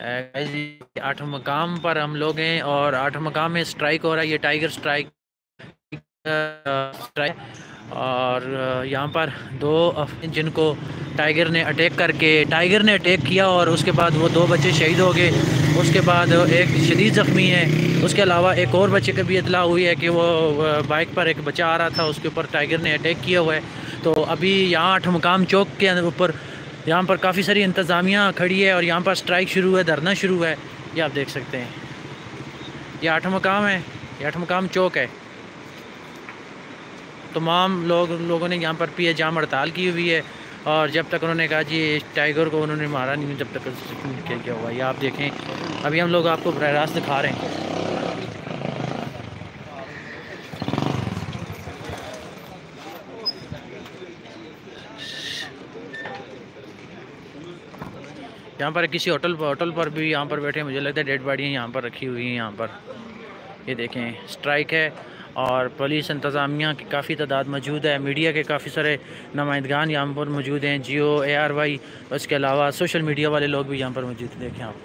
आठ मकाम पर हम लोग हैं और आठ मकाम में स्ट्राइक हो रहा है। ये टाइगर स्ट्राइक और यहाँ पर दो जिनको टाइगर ने अटैक किया और उसके बाद वो दो बच्चे शहीद हो गए। उसके बाद एक शदीद ज़ख्मी है। उसके अलावा एक और बच्चे की भी इतला हुई है कि वो बाइक पर एक बच्चा आ रहा था, उसके ऊपर टाइगर ने अटैक किया हुआ है। तो अभी यहाँ आठ मकाम चौक के ऊपर यहाँ पर काफ़ी सारी इंतज़ामिया खड़ी है और यहाँ पर स्ट्राइक शुरू है, धरना शुरू है। ये आप देख सकते हैं, ये आठ मकाम है, ये आठ मकाम चौक है। तमाम लोगों ने यहाँ पर पी जाम हड़ताल की हुई है और जब तक उन्होंने कहा जी टाइगर को उन्होंने मारा नहीं, जब तक क्या हुआ। ये आप देखें, अभी हम लोग आपको बराह रास्त दिखा रहे हैं। यहाँ पर किसी होटल पर भी यहाँ पर बैठे, मुझे लगता है डेड बॉडियाँ यहाँ पर रखी हुई हैं। यहाँ पर ये देखें स्ट्राइक है और पुलिस इंतज़ामिया की काफ़ी तादाद मौजूद है। मीडिया के काफ़ी सारे नुमाइंदगान यहाँ पर मौजूद हैं, जियो ARY। उसके अलावा सोशल मीडिया वाले लोग भी यहाँ पर मौजूद हैं। देखें आप,